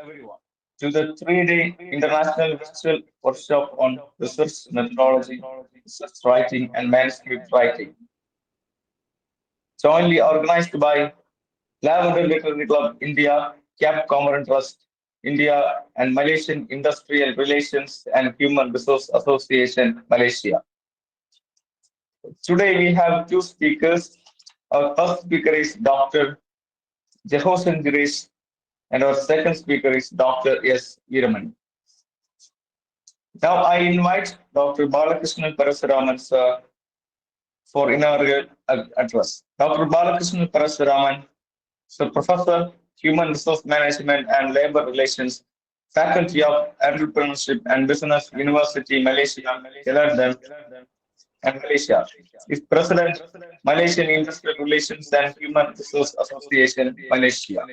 everyone to the 3-day International Virtual Workshop on Research Methodology, Research Writing, and Manuscript Writing, jointly organized by Lavender Literary Club India, Cap Common Trust India, and Malaysian Industrial Relations and Human Resource Association Malaysia. Today we have two speakers. Our first speaker is Dr. Jehosen Girish, and our second speaker is Dr. S. Iraman. Now I invite Dr. Balakrishnan Parasuraman sir for inaugural address. Dr. Balakrishnan Parasuraman, so Professor, Human Resource Management and Labor Relations, Faculty of Entrepreneurship and Business, University, Malaysia, Kelantan, and Malaysia. Is President, Malaysian Industrial Relations and Human Resource Association, Malaysia.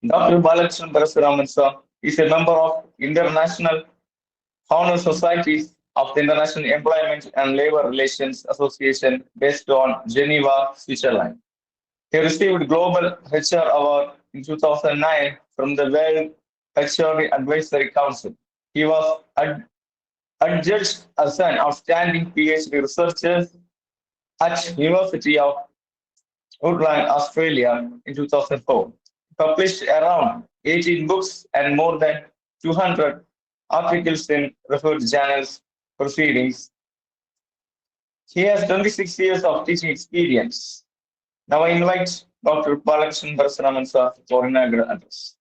Dr. Balakrishnan Parasuraman sir is a member of International Honor Society of the International Employment and Labor Relations Association based on Geneva, Switzerland. He received Global HR Award in 2009 from the World HR Advisory Council. He was adjudged as an outstanding PhD researcher at University of Woodland, Australia in 2004. Published around 18 books and more than 200 articles in referred journals proceedings. He has 26 years of teaching experience. Now I invite Dr. Balakrishnan Parasuraman sir for inaugural address.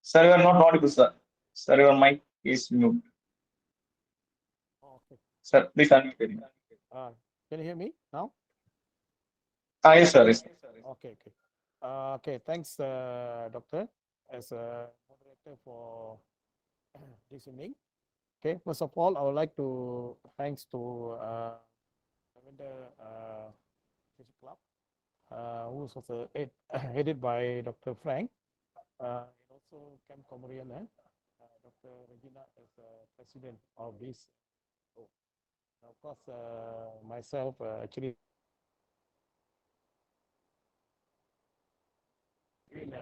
Sir, you are not audible, sir. Sir, your mic is mute. Okay. Sir, please unmute. Uh, can you hear me now? Yes, sir. Yes. Okay. Okay. Thanks, Doctor, as a moderator for this evening. Okay. First of all, I would like to thanks to Lavender Fishing Club, who was also headed by Dr. Frank, and also Camp Comorian, Dr. Regina as president of this. Oh, of course, myself actually in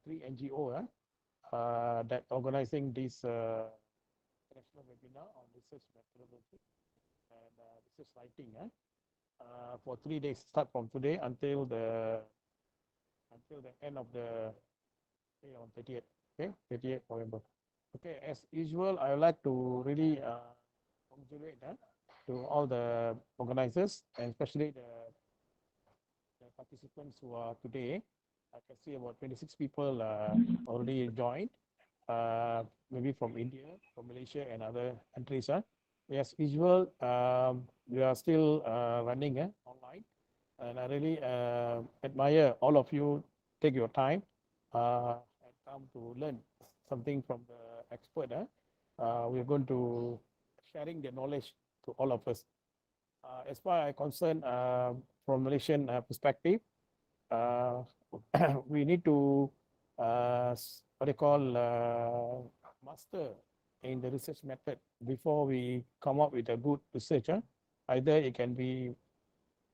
three NGO that organizing this international webinar on research methodology and research writing for 3 days, start from today until the end of the day on 30th, okay, 30th November. Okay, as usual, I would like to really congratulate to all the organizers and especially the participants who are today. I can see about 26 people already joined, maybe from India, from Malaysia, and other countries. As usual, we are still running online, and I really admire all of you take your time and come to learn something from the expert. We're going to sharing the knowledge to all of us. As far as I'm concerned, from Malaysian perspective, uh, we need to what they call master in the research method before we come up with a good research. Either it can be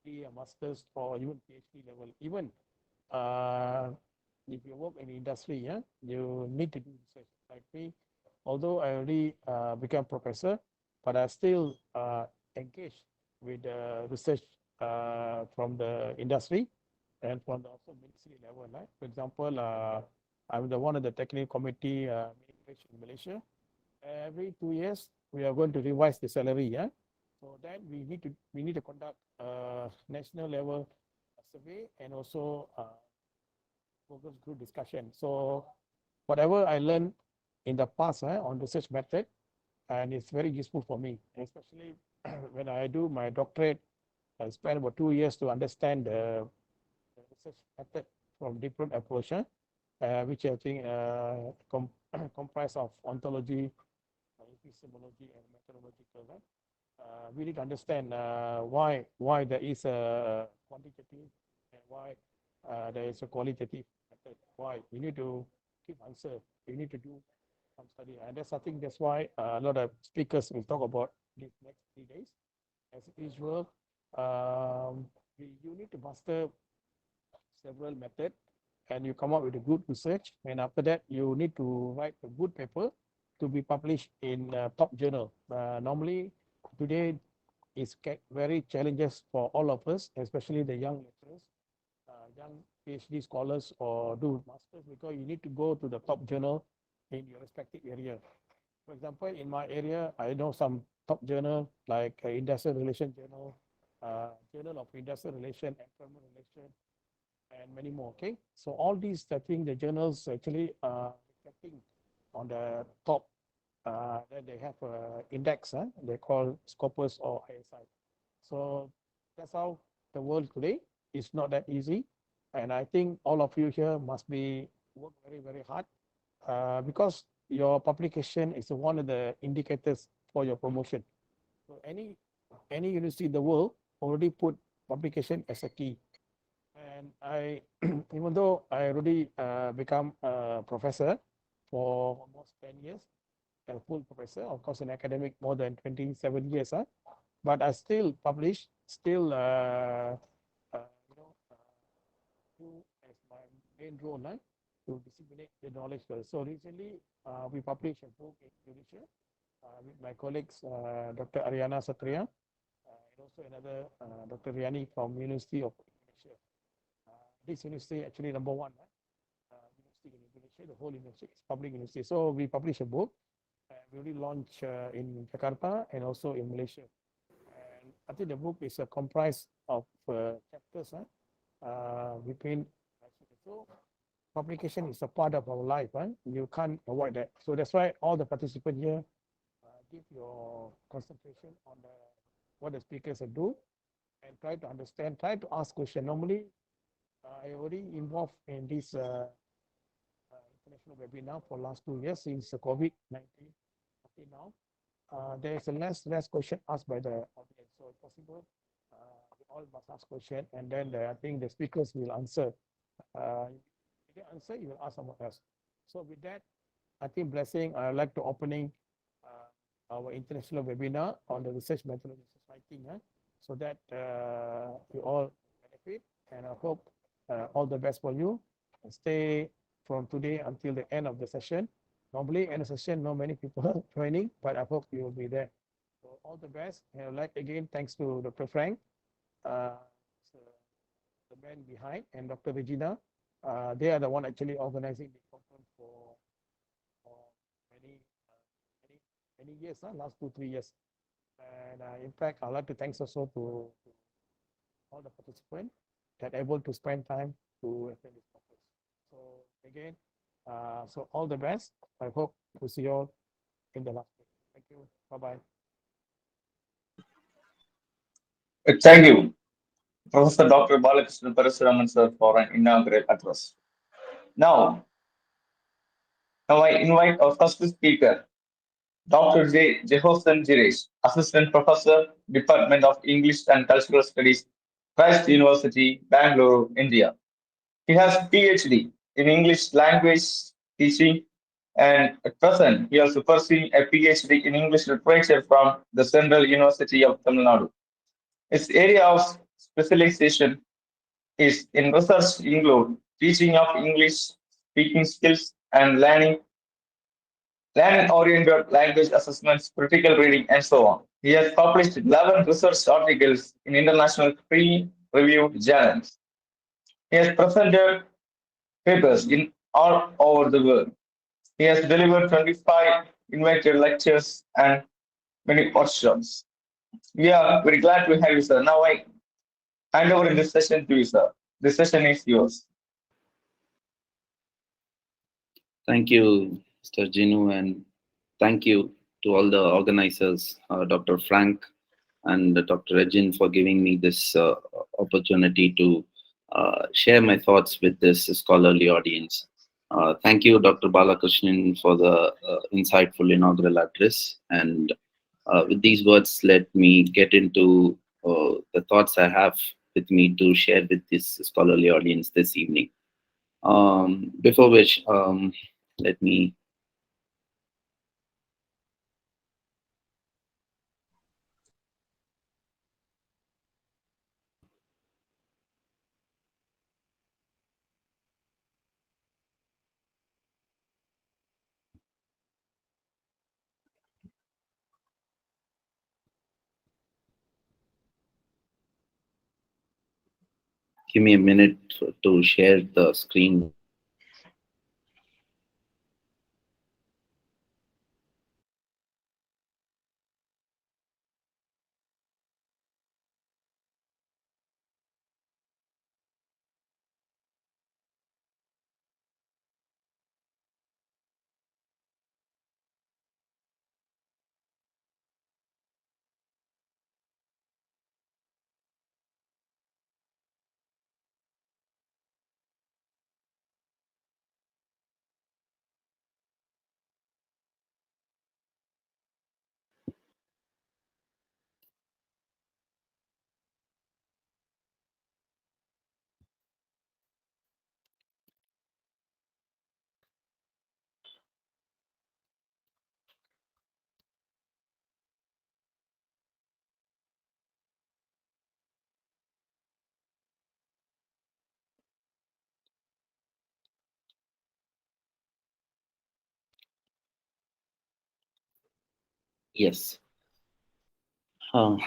a master's or even PhD level. Even if you work in the industry, you need to do research. Like me, although I already become professor, but I still engaged with the research from the industry and from the also ministry level. Right? For example, I'm the one of the technical committee in Malaysia. Every 2 years, we are going to revise the salary. So then we need to conduct a national level survey and also focus group discussion. So whatever I learned in the past on research method, and it's very useful for me, especially when I do my doctorate. I spent about 2 years to understand the research method from different approach, which I think comprise of ontology, epistemology, and methodological. Right? We need to understand why there is a quantitative and why there is a qualitative method. Why we need to give answer. We need to do study. And that's I think that's why a lot of speakers will talk about these next 3 days. As usual, um, you need to master several methods and you come up with a good research. And after that, you need to write a good paper to be published in a top journal. Normally, today is very challenges for all of us, especially the young lecturers, young PhD scholars or do masters, because you need to go to the top journal in your respective area. For example, in my area, I know some top journal like Industrial Relation Journal, Journal of Industrial Relation, Employment Relation, and many more. Okay, so all these, I think the journals actually reflecting on the top. Then they have a index. They call Scopus or ISI. So that's how the world today is not that easy, and I think all of you here must be work very very hard because your publication is one of the indicators for your promotion. So any university in the world already put publication as a key. And I, even though I already become a professor for almost 10 years, a full professor, of course, in academic more than 27 years, but I still publish, still, you know, do as my main role to disseminate the knowledge first. So recently, we published a book in Indonesia with my colleagues, Dr. Ariana Satria, and also another Dr. Riani from University of Indonesia. This university actually number one university in Indonesia. The whole university is public university. So we publish a book. We already launched in Jakarta and also in Malaysia. And I think the book is comprised of chapters between. So publication is a part of our life. You can't avoid that. So that's why all the participants here give your concentration on what the speakers do and try to understand, try to ask questions. Normally, I already involved in this international webinar for last 2 years since the COVID-19 until now. There is a less question asked by the audience, so if possible, we all must ask question, and then I think the speakers will answer. If they answer, you will ask someone else. So with that, I think blessing, I would like to opening our international webinar on the research methodology society, so that you all benefit, and I hope all the best for you. And stay from today until the end of the session. Normally, in a session, not many people joining, but I hope you will be there. So all the best. And I'd like again, thanks to Dr. Frank, uh, the man behind, and Dr. Regina. They are the one actually organizing the conference for many, many, many years, last 2, 3 years. And in fact, I'd like to thanks also to all the participants that able to spend time to attend this conference. So again, so all the best. I hope to see you all in the last week. Thank you. Bye-bye. Thank you, Professor Dr. Balakrishnan Parasuraman sir, for an inaugural address. Now, now I invite our first speaker, Dr. J. Jehosen Jiresh, Assistant Professor, Department of English and Cultural Studies, Christ University, Bangalore, India. He has PhD in English language teaching, and at present he is pursuing a PhD in English literature from the Central University of Tamil Nadu. His area of specialization is in research include teaching of English speaking skills and learning-oriented language assessments, critical reading, and so on. He has published 11 research articles in international peer-reviewed journals. He has presented papers in all over the world. He has delivered 25 invited lectures and many workshops. We are very glad to have you, sir. Now I hand over this session to you, sir. This session is yours. Thank you, Mr. Jinu, and thank you to all the organizers, Dr. Frank and Dr. Regin, for giving me this opportunity to share my thoughts with this scholarly audience. Thank you, Dr. Balakrishnan, for the insightful inaugural address. And with these words, let me get into the thoughts I have with me to share with this scholarly audience this evening. Before which, let me give me a minute to share the screen with you. Yes. Uh,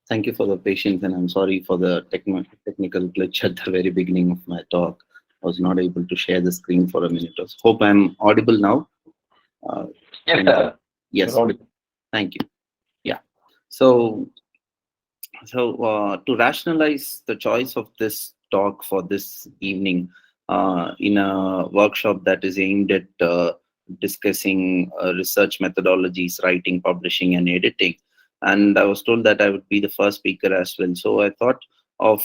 Thank you for the patience, and I'm sorry for the technical glitch at the very beginning of my talk. I was not able to share the screen for a minute. Hope I'm audible now. Uh, Yes, can- sir. You're yes, audible. thank you. Yeah. So to rationalize the choice of this talk for this evening in a workshop that is aimed at discussing research methodologies, writing, publishing, and editing, and I was told that I would be the first speaker as well. So I thought of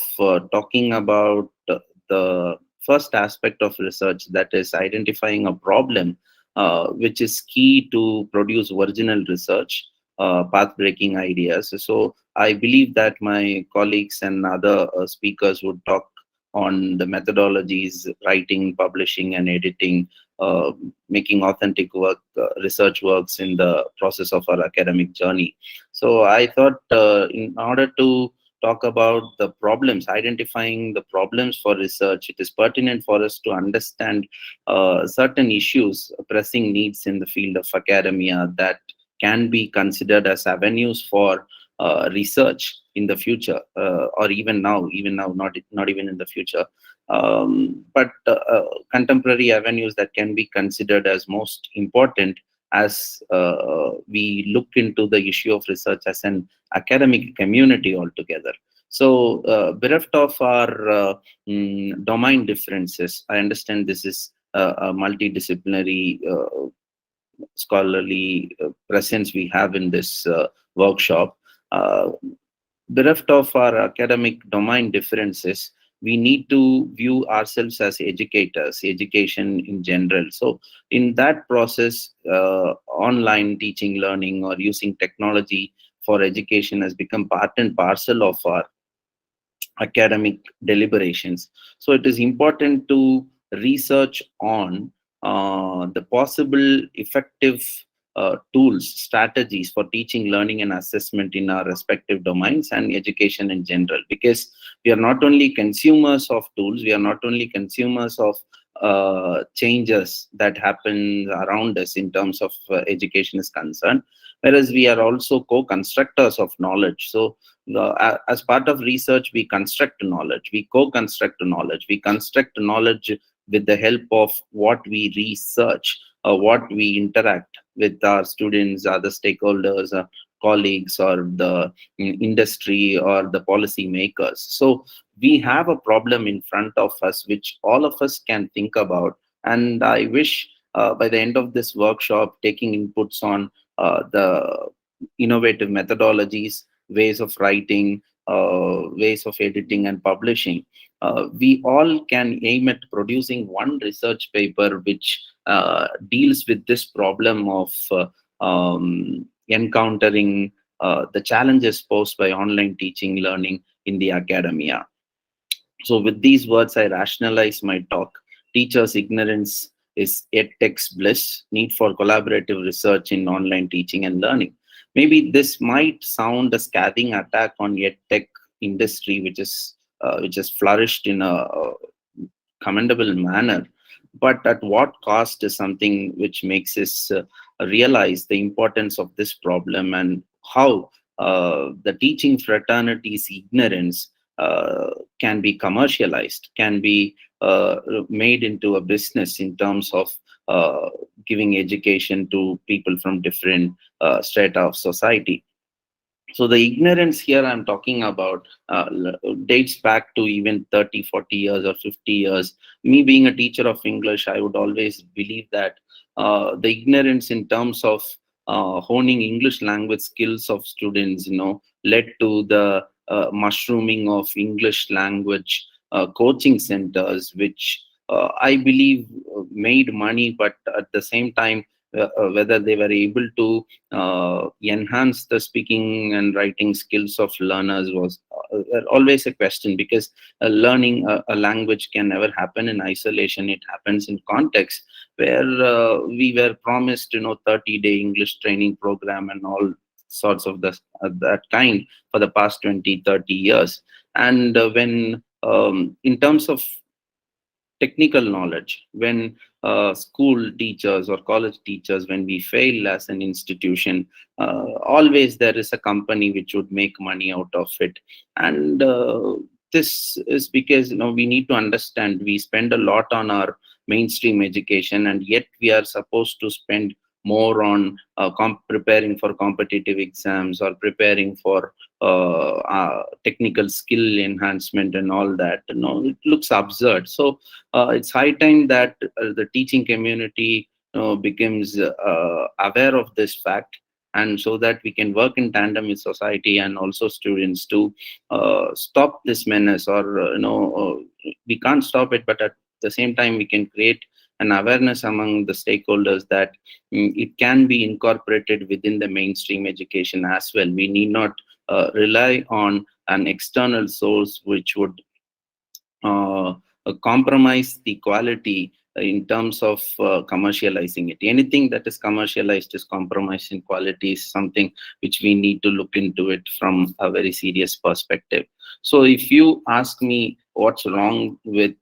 talking about the first aspect of research, that is identifying a problem, which is key to produce original research, path-breaking ideas. So I believe that my colleagues and other speakers would talk on the methodologies, writing, publishing, and editing, uh, making authentic work, research works in the process of our academic journey. So I thought, in order to talk about the problems, identifying the problems for research, it is pertinent for us to understand certain issues, pressing needs in the field of academia that can be considered as avenues for research in the future, or even now, not even in the future, but contemporary avenues that can be considered as most important as we look into the issue of research as an academic community altogether. So, bereft of our domain differences, I understand this is a multidisciplinary scholarly presence we have in this workshop. Uh, Bereft of our academic domain differences, we need to view ourselves as educators, education in general. So, in that process, online teaching, learning, or using technology for education has become part and parcel of our academic deliberations. So it is important to research on the possible effective tools, strategies for teaching, learning, and assessment in our respective domains and education in general. Because we are not only consumers of tools, we are not only consumers of changes that happen around us in terms of education is concerned, whereas we are also co-constructors of knowledge. So as part of research, we construct knowledge, we co-construct knowledge, we construct knowledge with the help of what we research, what we interact with our students, other stakeholders, colleagues, or the industry or the policy makers. So we have a problem in front of us which all of us can think about, and I wish by the end of this workshop, taking inputs on the innovative methodologies, ways of writing, ways of editing and publishing, we all can aim at producing one research paper which deals with this problem of encountering the challenges posed by online teaching learning in the academia. So, with these words, I rationalize my talk. Teachers' ignorance is edtech's bliss, need for collaborative research in online teaching and learning. Maybe this might sound a scathing attack on edtech industry, which has flourished in a commendable manner, but at what cost is something which makes us realize the importance of this problem and how the teaching fraternity's ignorance can be commercialized, can be made into a business in terms of giving education to people from different strata of society. So the ignorance here I'm talking about dates back to even 30, 40 years or 50 years. Me being a teacher of English, I would always believe that the ignorance in terms of honing English language skills of students, led to the mushrooming of English language coaching centers, which I believe made money, but at the same time, whether they were able to enhance the speaking and writing skills of learners was always a question, because learning a language can never happen in isolation. It happens in context, where we were promised 30-day English training program and all sorts of that kind for the past 20, 30 years. And when in terms of technical knowledge, when school teachers or college teachers, when we fail as an institution, always there is a company which would make money out of it. And this is because we need to understand, we spend a lot on our mainstream education, and yet we are supposed to spend more on preparing for competitive exams, or preparing for technical skill enhancement and all that. It looks absurd. So it's high time that the teaching community becomes aware of this fact, and so that we can work in tandem with society and also students to stop this menace. Or we can't stop it, but at the same time we can create an awareness among the stakeholders that it can be incorporated within the mainstream education as well. We need not rely on an external source which would compromise the quality in terms of commercializing it. Anything that is commercialized is compromised in quality, is something which we need to look into it from a very serious perspective. So if you ask me what's wrong with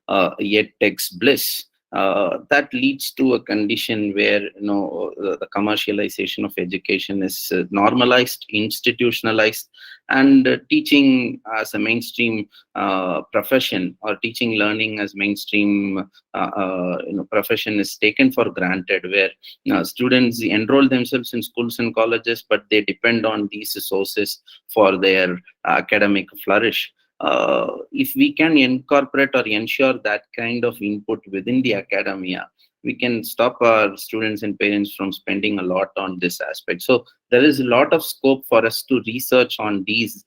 EdTech's bliss, that leads to a condition where the commercialization of education is normalized, institutionalized, and teaching as a mainstream profession, or teaching learning as mainstream profession is taken for granted, where students enroll themselves in schools and colleges, but they depend on these resources for their academic flourish. If we can incorporate or ensure that kind of input within the academia, we can stop our students and parents from spending a lot on this aspect. So there is a lot of scope for us to research on these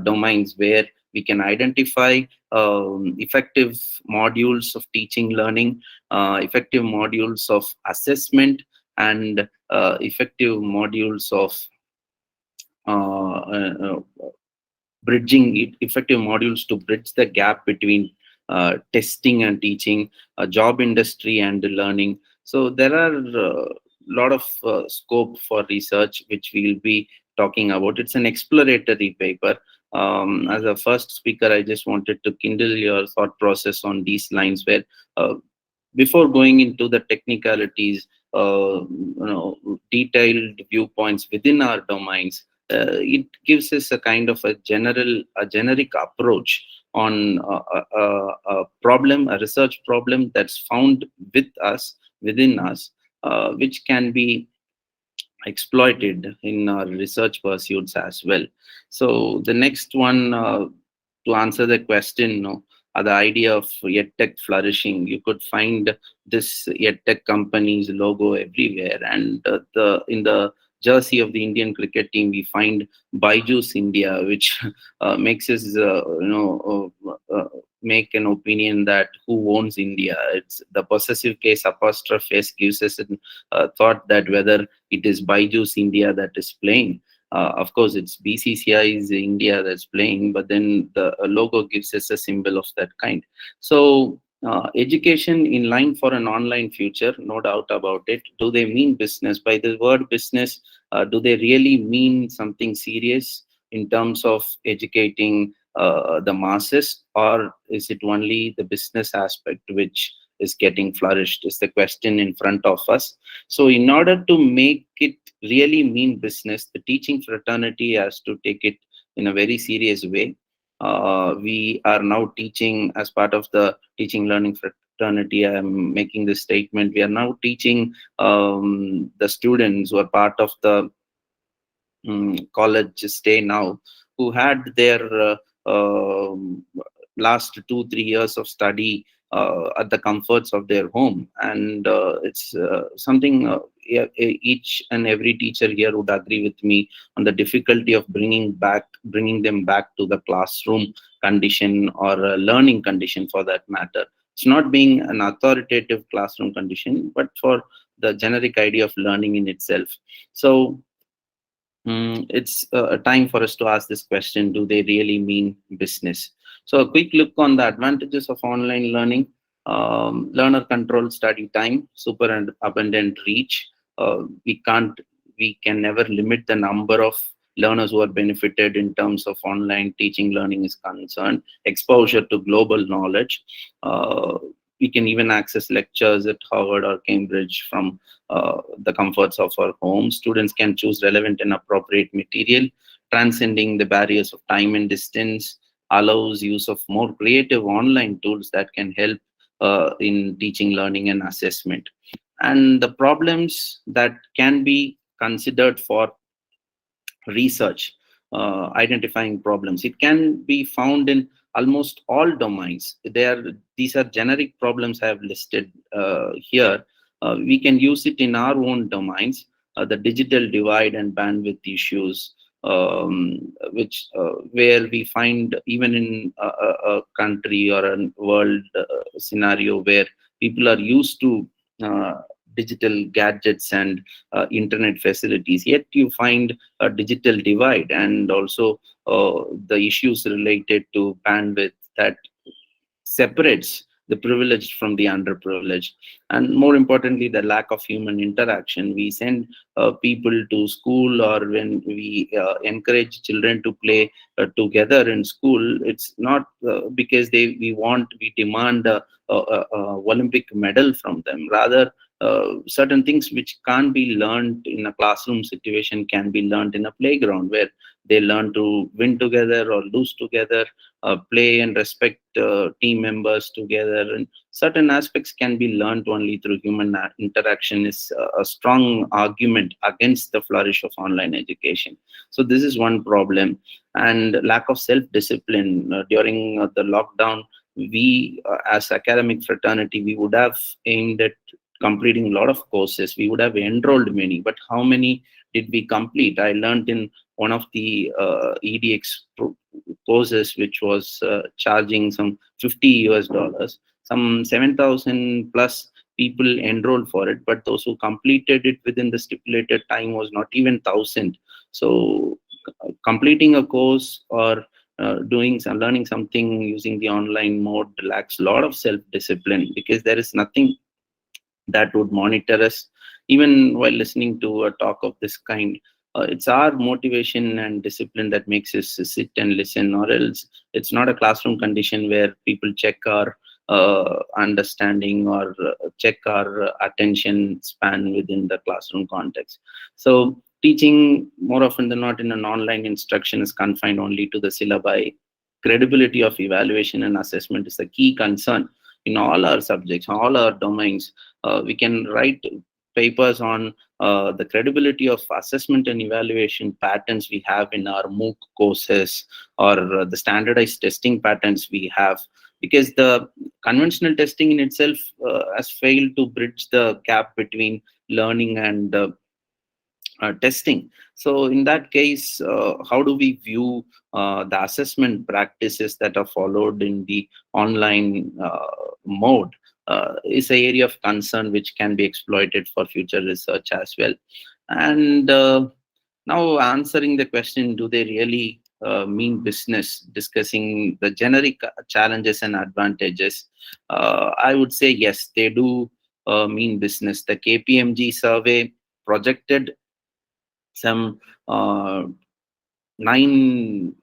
domains, where we can identify effective modules of teaching learning, effective modules of assessment, and effective modules of effective modules to bridge the gap between testing and teaching, job industry and learning. So there are a lot of scope for research which we will be talking about. It's an exploratory paper. As a first speaker, I just wanted to kindle your thought process on these lines, where before going into the technicalities, detailed viewpoints within our domains, it gives us a kind of a generic approach on a problem, a research problem that's found within us, which can be exploited in our research pursuits as well. So the next one, to answer the question, the idea of EdTech flourishing, you could find this EdTech company's logo everywhere, and in the jersey of the Indian cricket team, we find Byju's India, which makes us make an opinion that who owns India. It's the possessive case apostrophe s gives us a thought that whether it is Byju's India that is playing. Of course, it's BCCI's India that's playing, but then the logo gives us a symbol of that kind. So education in line for an online future, no doubt about it. Do they mean business? By the word business, do they really mean something serious in terms of educating the masses, or is it only the business aspect which is getting flourished, is the question in front of us. So in order to make it really mean business, the teaching fraternity has to take it in a very serious way. We are now teaching as part of the teaching learning fraternity. I am making this statement. We are now teaching the students who are part of the college stay now, who had their last 2 3 years of study at the comforts of their home. And it's something each and every teacher here would agree with me on the difficulty of bringing them back to the classroom condition, or a learning condition for that matter. It's not being an authoritative classroom condition, but for the generic idea of learning in itself. So it's a time for us to ask this question: do they really mean business? So, a quick look on the advantages of online learning: learner controlled study time, super and abundant reach. We can't, we can never limit the number of learners who are benefited in terms of online teaching learning is concerned. Exposure to global knowledge. Uh, we can even access lectures at Harvard or Cambridge from the comforts of our home. Students can choose relevant and appropriate material, transcending the barriers of time and distance, allows use of more creative online tools that can help in teaching, learning, and assessment. And the problems that can be considered for research, identifying problems. It can be found in almost all domains. These are generic problems I have listed here. We can use it in our own domains. The digital divide and bandwidth issues, which where we find even in a country or a world scenario where people are used to digital gadgets and internet facilities, yet you find a digital divide, and also the issues related to bandwidth that separates the privileged from the underprivileged. And more importantly, the lack of human interaction. We send people to school, or when we encourage children to play together in school, it's not because we demand a Olympic medal from them. Rather, certain things which can't be learned in a classroom situation can be learned in a playground, where they learn to win together or lose together, play and respect team members together. And certain aspects can be learned only through human interaction is a strong argument against the flourish of online education. So this is one problem. And lack of self-discipline. During the lockdown, we as academic fraternity, we would have aimed at completing a lot of courses. We would have enrolled many, but how many did we complete? I learned in one of the EDX courses, which was charging some $50, some 7,000 plus people enrolled for it, but those who completed it within the stipulated time was not even 1,000. So completing a course or learning something using the online mode lacks a lot of self-discipline, because there is nothing that would monitor us. Even while listening to a talk of this kind, it's our motivation and discipline that makes us sit and listen, or else it's not a classroom condition where people check our understanding, or check our attention span within the classroom context. So teaching, more often than not, in an online instruction is confined only to the syllabi. Credibility of evaluation and assessment is a key concern in all our subjects, all our domains. We can write papers on the credibility of assessment and evaluation patterns we have in our MOOC courses, or the standardized testing patterns we have, because the conventional testing in itself has failed to bridge the gap between learning and testing. So in that case, how do we view the assessment practices that are followed in the online mode? Is an area of concern which can be exploited for future research as well. And now answering the question, do they really mean business? Discussing the generic challenges and advantages, I would say yes, they do mean business. The KPMG survey projected some nine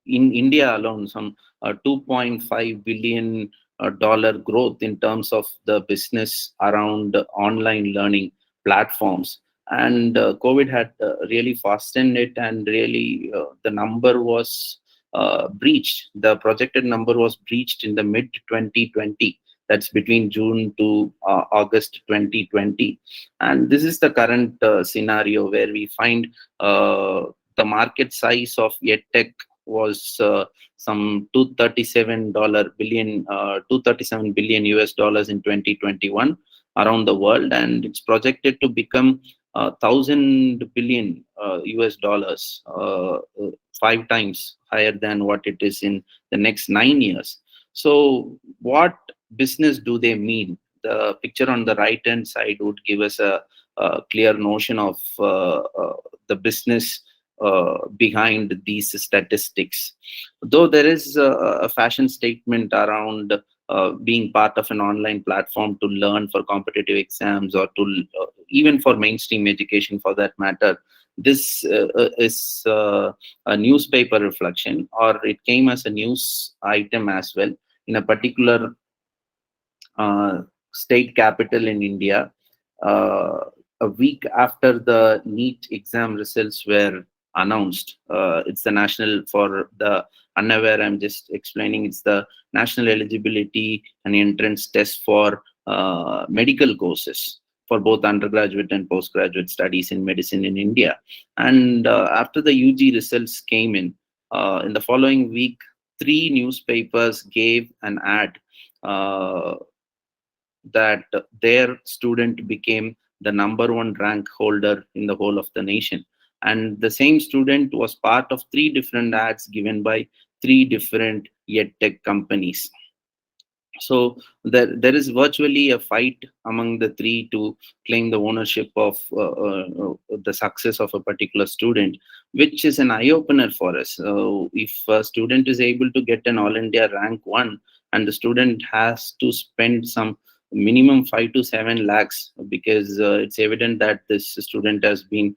in India alone, some 2.5 billion dollar growth in terms of the business around online learning platforms. And COVID had really fastened it, and really the number was breached. The projected number was breached in the mid 2020. That's between June to August 2020. And this is the current scenario where we find the market size of EdTech was some 237 billion US dollars in 2021 around the world, and it's projected to become 1,000 billion US dollars, 5 times higher than what it is in the next 9 years. So, what business do they mean? The picture on the right hand side would give us a clear notion of the business behind these statistics. Though there is a fashion statement around being part of an online platform to learn for competitive exams, or to even for mainstream education for that matter, this is a newspaper reflection, or it came as a news item as well in a particular uh, state capital in India, uh, a week after the NEET exam results were announced. It's the national, for the unaware, I'm just explaining, it's the national eligibility and entrance test for medical courses for both undergraduate and postgraduate studies in medicine in India. And after the UG results came in the following week, three newspapers gave an ad uh, that their student became the number one rank holder in the whole of the nation. And the same student was part of three different ads given by three different EdTech companies. So there is virtually a fight among the three to claim the ownership of the success of a particular student, which is an eye opener for us. If a student is able to get an all India rank one, and the student has to spend some minimum 5 to 7 lakhs, because it's evident that this student has been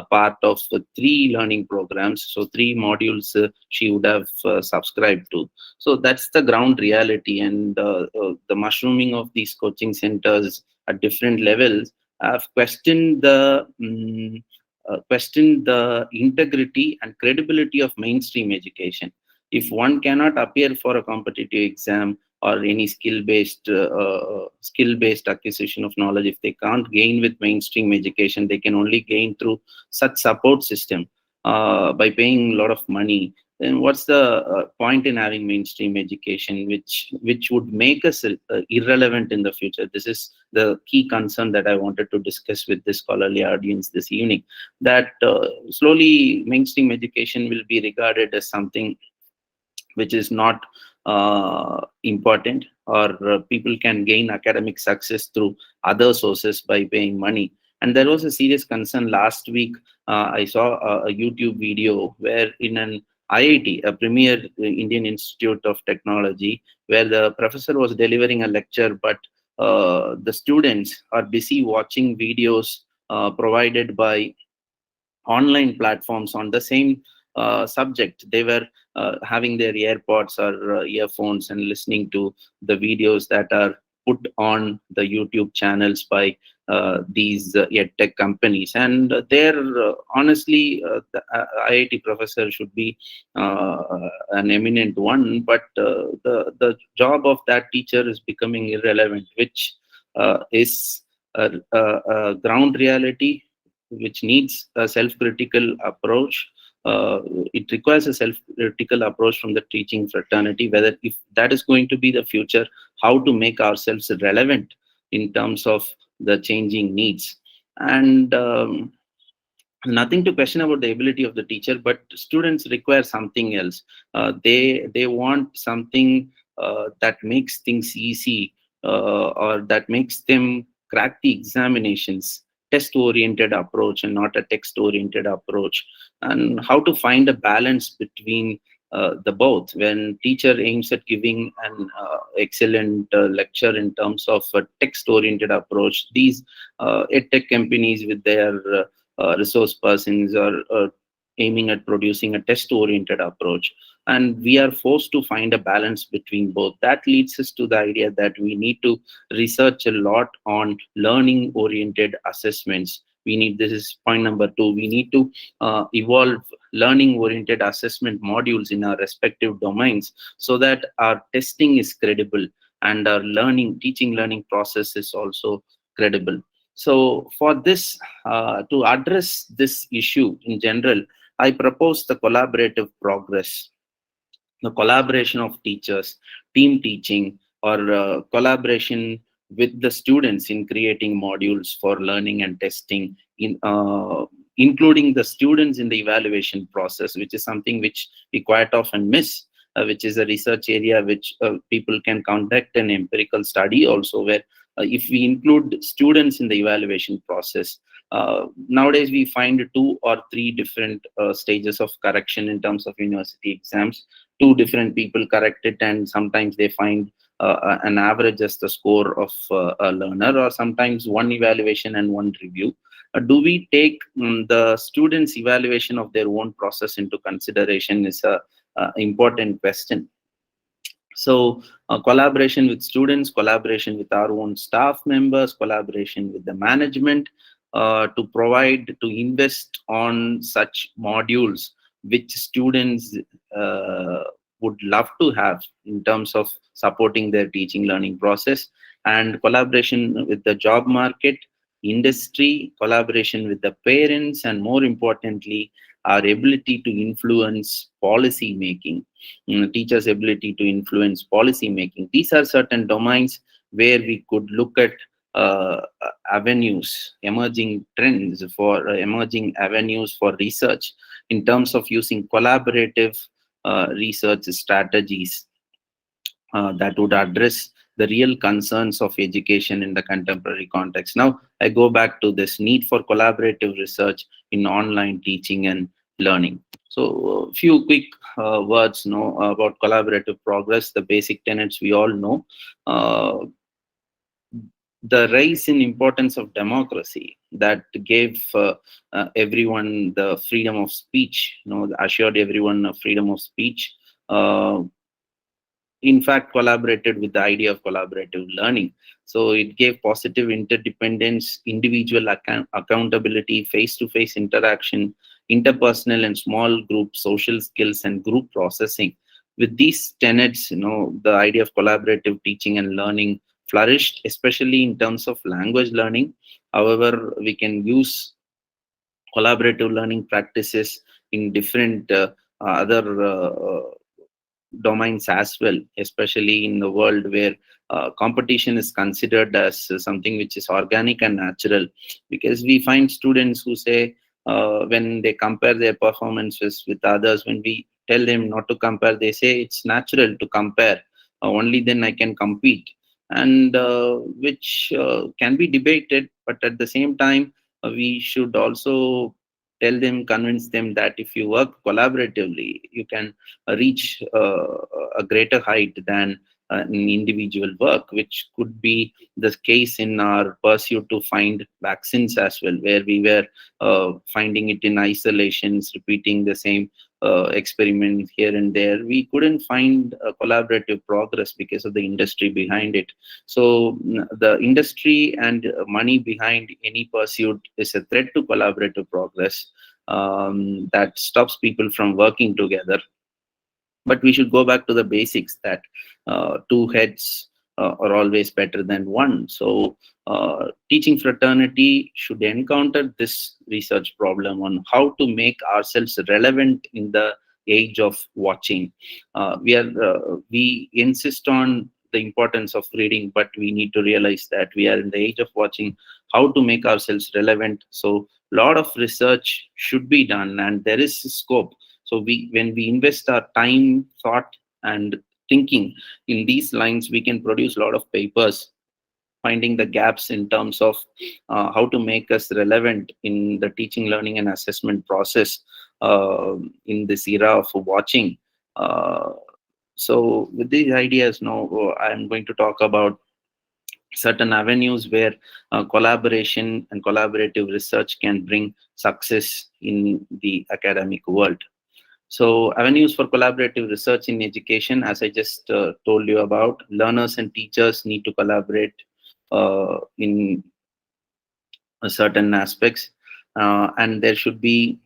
part of three learning programs, so three modules she would have subscribed to. So that's the ground reality, and the mushrooming of these coaching centers at different levels have questioned the integrity and credibility of mainstream education. If one cannot appear for a competitive exam or any skill based acquisition of knowledge, if they can't gain with mainstream education, they can only gain through such support system by paying a lot of money. Then what's the point in having mainstream education, which would make us irrelevant in the future? This is the key concern that I wanted to discuss with this scholarly audience this evening, that slowly mainstream education will be regarded as something which is not important, or people can gain academic success through other sources by paying money. And there was a serious concern last week. I saw a YouTube video where in an IIT, a premier Indian Institute of Technology, where the professor was delivering a lecture, but the students are busy watching videos provided by online platforms on the same subject. They were having their AirPods or earphones and listening to the videos that are put on the YouTube channels by these EdTech companies. And there, honestly, the IIT professor should be an eminent one, but the job of that teacher is becoming irrelevant, which is a ground reality which needs a self-critical approach. It requires a self-critical approach from the teaching fraternity, whether if that is going to be the future, how to make ourselves relevant in terms of the changing needs. And nothing to question about the ability of the teacher, but students require something else. They want something that makes things easy, or that makes them crack the examinations. Test oriented approach and not a text oriented approach. And how to find a balance between the both. When teacher aims at giving an excellent lecture in terms of a text oriented approach, these edtech companies with their resource persons are aiming at producing a test oriented approach, and we are forced to find a balance between both. That leads us to the idea that we need to research a lot on learning oriented assessments, We need, this is point number 2, we need to evolve learning oriented assessment modules in our respective domains, so that our testing is credible and our teaching learning process is also credible. So for this, to address this issue in general, I propose the collaborative progress, the collaboration of teachers, team teaching, or collaboration with the students in creating modules for learning and testing, including the students in the evaluation process, which is something which we quite often miss, which is a research area which people can conduct an empirical study also, where if we include students in the evaluation process, nowadays we find 2 or 3 different stages of correction in terms of university exams. 2 different people correct it, and sometimes they find an average as the score of a learner, or sometimes one evaluation and one review. Do we take the students' evaluation of their own process into consideration is a important question. So collaboration with students, collaboration with our own staff members, collaboration with the management, to invest on such modules which students would love to have in terms of supporting their teaching learning process, and collaboration with the job market, industry, collaboration with the parents, and more importantly, our ability to influence policy making, teachers' ability to influence policy making. These are certain domains where we could look at avenues, emerging trends for emerging avenues for research in terms of using collaborative research strategies that would address the real concerns of education in the contemporary context. Now, I go back to this need for collaborative research in online teaching and learning. So, a few quick words about collaborative progress. The basic tenets we all know. The rise in importance of democracy that gave everyone the freedom of speech, assured everyone of freedom of speech. In fact, collaborated with the idea of collaborative learning. So it gave positive interdependence, individual accountability, face-to-face interaction, interpersonal and small group social skills, and group processing. With these tenets, the idea of collaborative teaching and learning flourished, especially in terms of language learning. However, we can use collaborative learning practices in different other domains as well, especially in the world where competition is considered as something which is organic and natural. Because we find students who say, when they compare their performances with others, when we tell them not to compare, they say it's natural to compare, only then I can compete. And which can be debated, but at the same time, we should also convince them that if you work collaboratively, you can reach a greater height than an individual work, which could be the case in our pursuit to find vaccines as well, where we were finding it in isolations, repeating the same experiment here and there. We couldn't find a collaborative progress because of the industry behind it. So the industry and money behind any pursuit is a threat to collaborative progress, that stops people from working together. But we should go back to the basics, that 2 heads are always better than one. So teaching fraternity should encounter this research problem on how to make ourselves relevant in the age of watching. We insist on the importance of reading, but we need to realize that we are in the age of watching. How to make ourselves relevant? So a lot of research should be done, and there is scope. So when we invest our time, thought, and thinking in these lines, we can produce a lot of papers finding the gaps in terms of how to make us relevant in the teaching, learning, and assessment process in this era of watching. So with these ideas, now I'm going to talk about certain avenues where collaboration and collaborative research can bring success in the academic world. So avenues for collaborative research in education, as I just told you about, learners and teachers need to collaborate in certain aspects. and there should be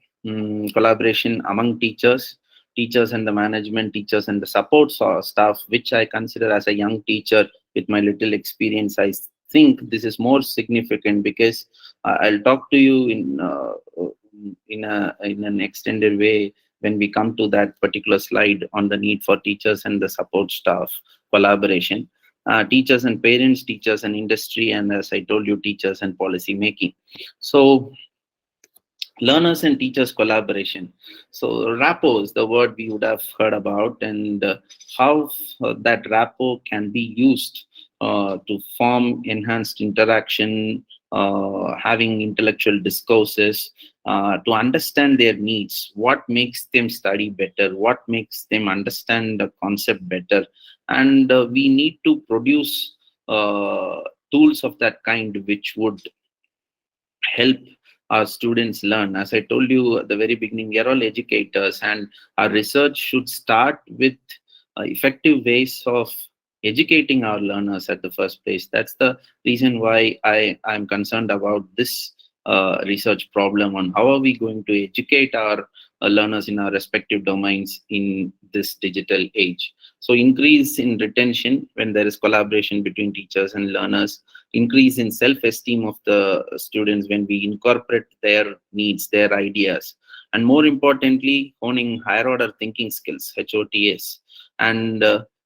collaboration among teachers and the management, teachers and the support staff, which I consider as a young teacher with my little experience. I think this is more significant because I'll talk to you in an extended way when we come to that particular slide on the need for teachers and the support staff collaboration. Teachers and parents, teachers and industry, and as I told you, teachers and policy making. So learners and teachers collaboration. So rapport is the word we would have heard about, and how that rapport can be used to form enhanced interaction, having intellectual discourses, to understand their needs, what makes them study better, what makes them understand the concept better. And we need to produce tools of that kind which would help our students learn. As I told you at the very beginning, we are all educators, and our research should start with effective ways of educating our learners at the first place. That's the reason why I'm concerned about this research problem on how are we going to educate our learners in our respective domains in this digital age. So increase in retention when there is collaboration between teachers and learners, increase in self-esteem of the students when we incorporate their needs, their ideas, and more importantly, honing higher order thinking skills, HOTS, and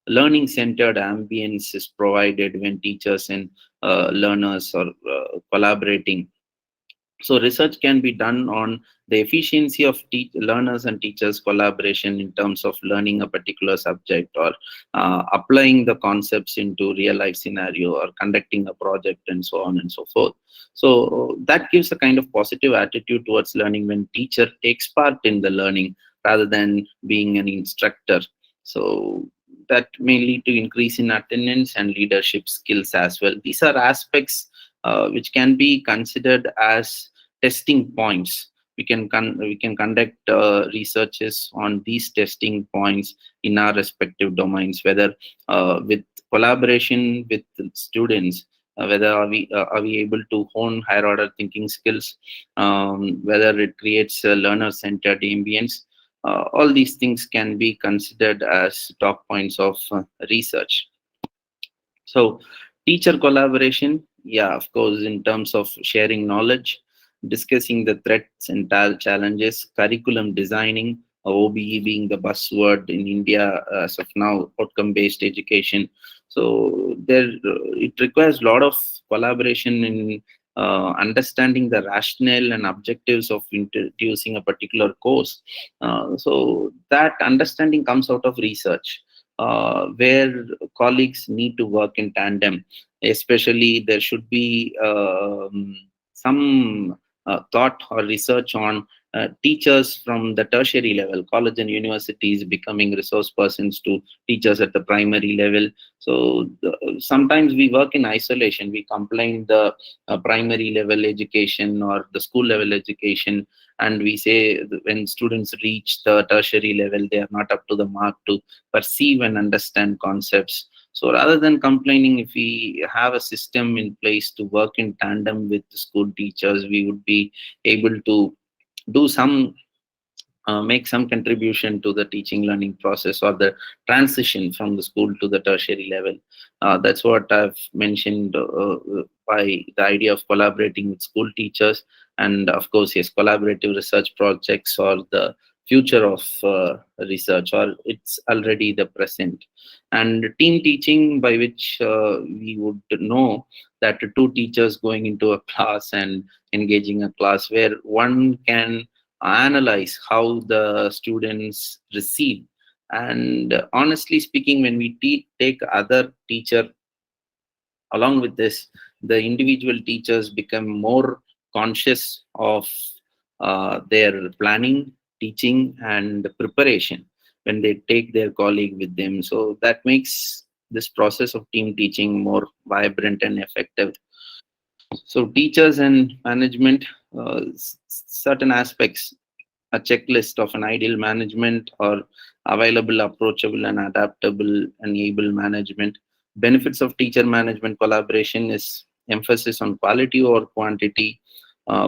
learning centered ambience is provided when teachers and learners are collaborating. So research can be done on the efficiency of learners and teachers collaboration in terms of learning a particular subject, or applying the concepts into real life scenario, or conducting a project, and so on and so forth. So that gives a kind of positive attitude towards learning when teacher takes part in the learning rather than being an instructor. So that may lead to increase in attendance and leadership skills as well. These are aspects which can be considered as testing points. We can conduct researches on these testing points in our respective domains, whether with collaboration with students, whether are we able to hone higher order thinking skills, whether it creates a learner centered ambience. All these things can be considered as top points of research. So, teacher collaboration, yeah, of course, in terms of sharing knowledge, discussing the threats and challenges, curriculum designing, OBE being the buzzword in India as of now, outcome-based education. So, it requires a lot of collaboration in understanding the rationale and objectives of introducing a particular course. So, that understanding comes out of research, where colleagues need to work in tandem. Especially, there should be some thought or research on teachers from the tertiary level, college and universities becoming resource persons to teachers at the primary level. So sometimes we work in isolation. We complain the primary level education or the school level education, and we say when students reach the tertiary level, they are not up to the mark to perceive and understand concepts. So rather than complaining, if we have a system in place to work in tandem with the school teachers, we would be able to do some make some contribution to the teaching learning process, or the transition from the school to the tertiary level. That's what I've mentioned by the idea of collaborating with school teachers. And of course, yes, collaborative research projects or the future of research, or it's already the present. And team teaching, by which we would know that two teachers going into a class and engaging a class where one can analyze how the students receive. And honestly speaking, when we take other teacher along with this, the individual teachers become more conscious of their planning, teaching, and preparation when they take their colleague with them. So that makes this process of team teaching more vibrant and effective. So teachers and management, certain aspects, a checklist of an ideal management, or available, approachable, and adaptable and able management. Benefits of teacher management collaboration is emphasis on quality over quantity,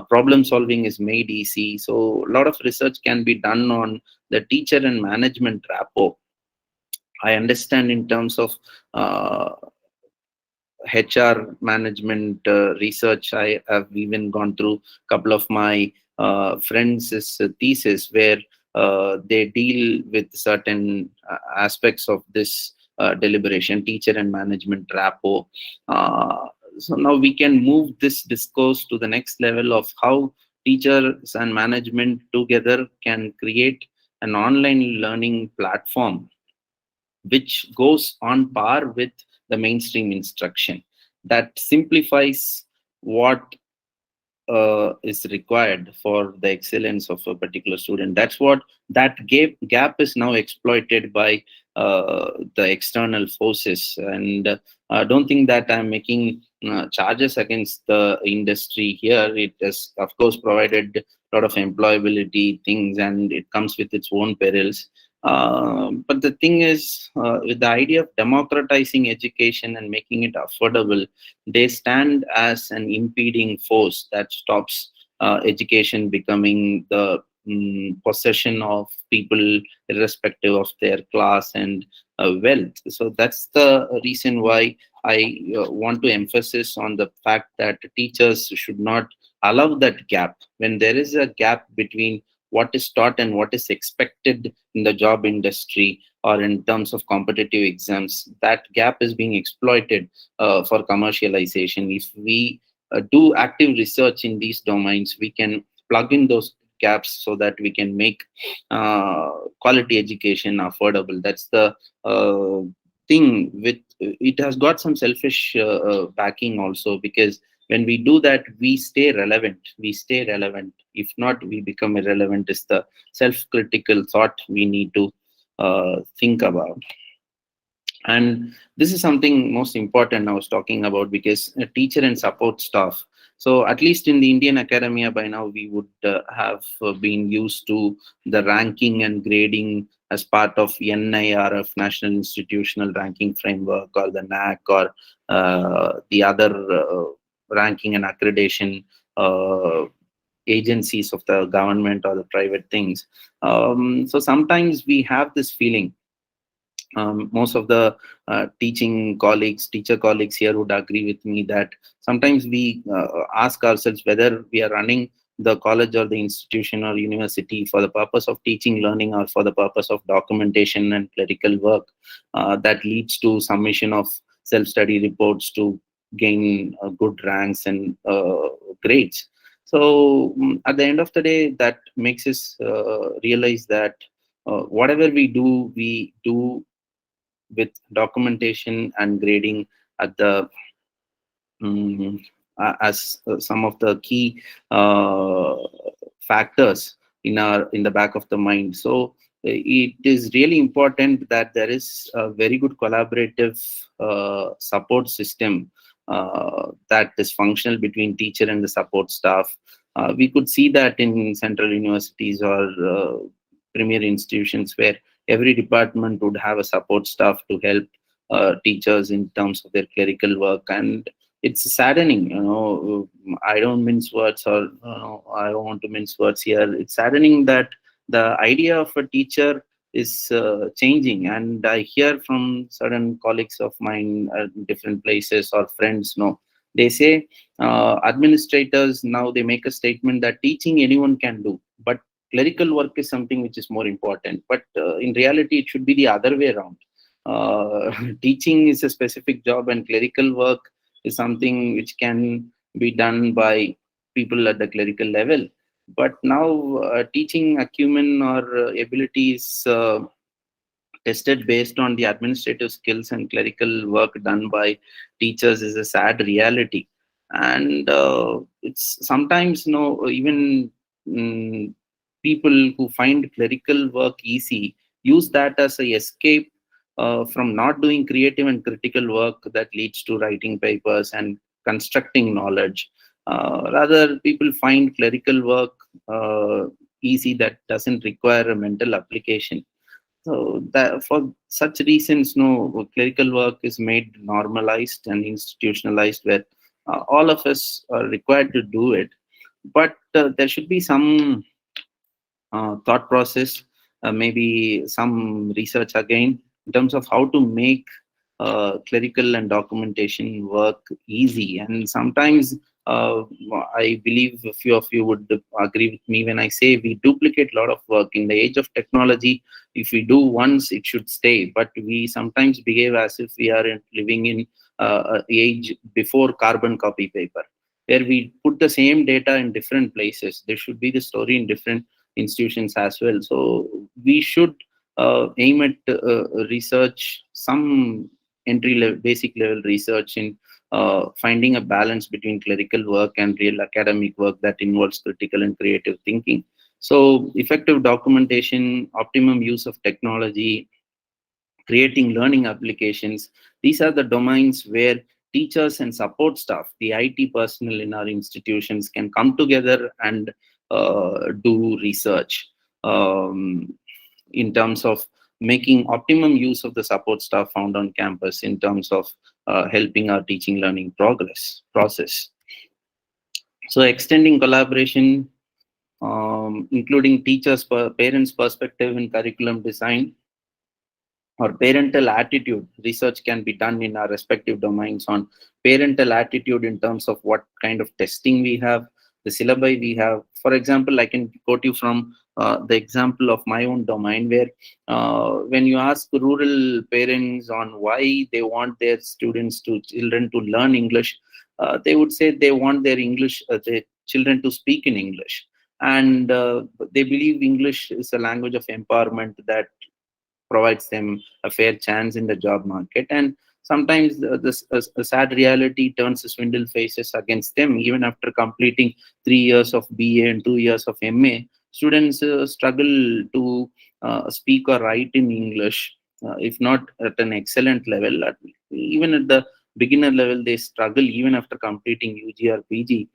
problem solving is made easy. So a lot of research can be done on the teacher and management rapport. I understand in terms of HR management research. I have even gone through a couple of my friends' thesis where they deal with certain aspects of this deliberation, teacher and management rapport. So now we can move this discourse to the next level of how teachers and management together can create an online learning platform which goes on par with the mainstream instruction, that simplifies what is required for the excellence of a particular student. That's what that gap is now exploited by the external forces. And I don't think that I'm making charges against the industry here. It has, of course, provided a lot of employability things, and it comes with its own perils. But the thing is, with the idea of democratizing education and making it affordable, they stand as an impeding force that stops education becoming the possession of people irrespective of their class and wealth. So that's the reason why I want to emphasize on the fact that teachers should not allow that gap. When there is a gap between what is taught and what is expected in the job industry or in terms of competitive exams, that gap is being exploited for commercialization. If we do active research in these domains, we can plug in those gaps so that we can make quality education affordable. That's the thing. With it has got some selfish backing also, because when we do that, we stay relevant. If not, we become irrelevant, is the self-critical thought we need to think about. And this is something most important I was talking about, because a teacher and support staff. So at least in the Indian academia by now, we would have been used to the ranking and grading as part of NIRF, National Institutional Ranking Framework, or the NAC, or the other ranking and accreditation agencies of the government or the private things. So sometimes we have this feeling, most of the teacher colleagues here would agree with me, that sometimes we ask ourselves whether we are running the college or the institution or university for the purpose of teaching, learning, or for the purpose of documentation and clerical work that leads to submission of self-study reports to gain good ranks and grades. So at the end of the day, that makes us realize that whatever we do with documentation and grading at the as some of the key factors in the back of the mind. So it is really important that there is a very good collaborative support system that is functional between teacher and the support staff. We could see that in central universities or premier institutions, where every department would have a support staff to help teachers in terms of their clerical work. And it's saddening, I don't mince words, or I don't want to mince words here. It's saddening that the idea of a teacher is changing. And I hear from certain colleagues of mine at different places, or friends, they say administrators now, they make a statement that teaching anyone can do, but clerical work is something which is more important. But in reality, it should be the other way around. Teaching is a specific job, and clerical work is something which can be done by people at the clerical level. But now teaching acumen or ability is tested based on the administrative skills, and clerical work done by teachers is a sad reality. And it's sometimes, even people who find clerical work easy use that as a escape from not doing creative and critical work that leads to writing papers and constructing knowledge. Rather, people find clerical work easy that doesn't require a mental application. So that for such reasons, clerical work is made normalized and institutionalized, where all of us are required to do it. but there should be some thought process, maybe some research again in terms of how to make clerical and documentation work easy. And sometimes uh, I believe a few of you would agree with me when I say we duplicate a lot of work in the age of technology. If we do once, it should stay. But we sometimes behave as if we are living in an age before carbon copy paper, where we put the same data in different places. There should be the story in different institutions as well. So we should aim at research, some entry level, basic level research in finding a balance between clerical work and real academic work that involves critical and creative thinking. So effective documentation, optimum use of technology, creating learning applications. These are the domains where teachers and support staff, the IT personnel in our institutions, can come together and do research in terms of making optimum use of the support staff found on campus in terms of helping our teaching learning progress process. So extending collaboration, including teachers, parents' perspective in curriculum design, or parental attitude. Research can be done in our respective domains on parental attitude in terms of what kind of testing we have, the syllabi we have. For example, I can quote you from the example of my own domain, where when you ask rural parents on why they want their children to learn English, they would say they want their children to speak in English. And they believe English is a language of empowerment that provides them a fair chance in the job market. And sometimes a sad reality turns the swindle faces against them. Even after completing 3 years of BA and 2 years of MA, students struggle to speak or write in English, if not at an excellent level. Even at the beginner level, they struggle even after completing UG or PG.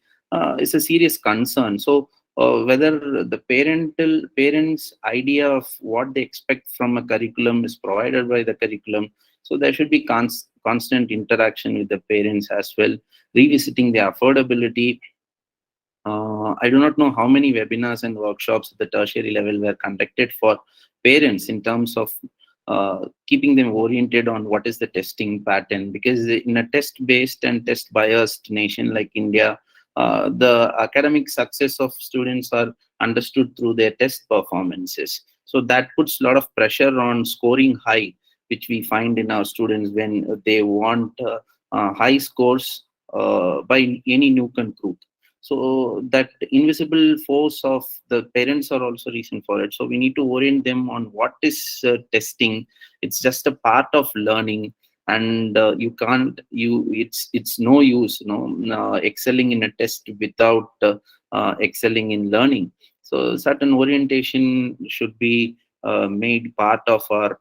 It's a serious concern. So whether the parents' idea of what they expect from a curriculum is provided by the curriculum. So there should be constant interaction with the parents as well, revisiting the affordability. I do not know how many webinars and workshops at the tertiary level were conducted for parents in terms of keeping them oriented on what is the testing pattern. Because in a test-based and test-biased nation like India, the academic success of students are understood through their test performances. So that puts a lot of pressure on scoring high, which we find in our students when they want high scores by any nook and crook. So that invisible force of the parents are also reason for it. So we need to orient them on what is testing. It's just a part of learning, and you can't you it's no use excelling in a test without excelling in learning. So certain orientation should be made part of our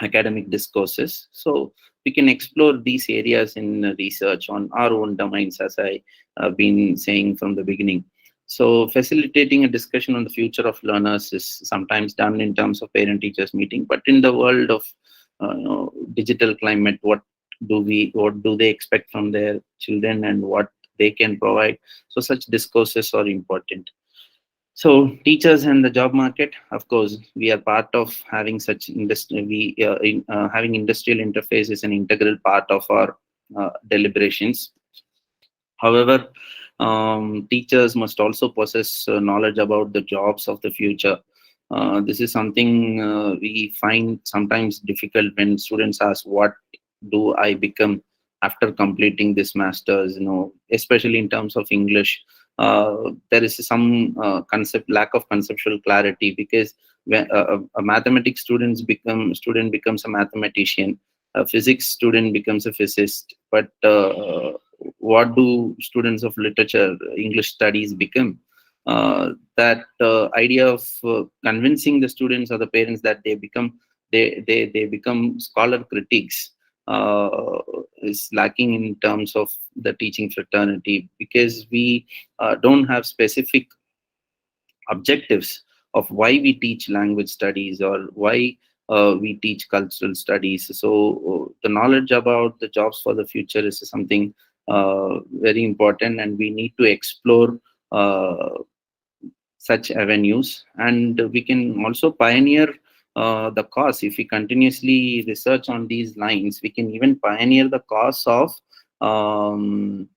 academic discourses. So we can explore these areas in research on our own domains, as I have been saying from the beginning. So facilitating a discussion on the future of learners is sometimes done in terms of parent-teachers meeting, but in the world of digital climate, what do they expect from their children and what they can provide? So such discourses are important. So teachers and the job market, of course, we are part of having such industry. Having industrial interface is an integral part of our deliberations. However, teachers must also possess knowledge about the jobs of the future. This is something we find sometimes difficult when students ask, "What do I become after completing this master's?" Especially in terms of English, there is some lack of conceptual clarity, because when a mathematics student becomes a mathematician, a physics student becomes a physicist, but what do students of literature, English studies become? That idea of convincing the students or the parents that they become scholar critics is lacking in terms of the teaching fraternity, because we don't have specific objectives of why we teach language studies or why we teach cultural studies. So the knowledge about the jobs for the future is something very important, and we need to explore uh, such avenues, and we can also pioneer the cause. If we continuously research on these lines, we can even pioneer the cause of um,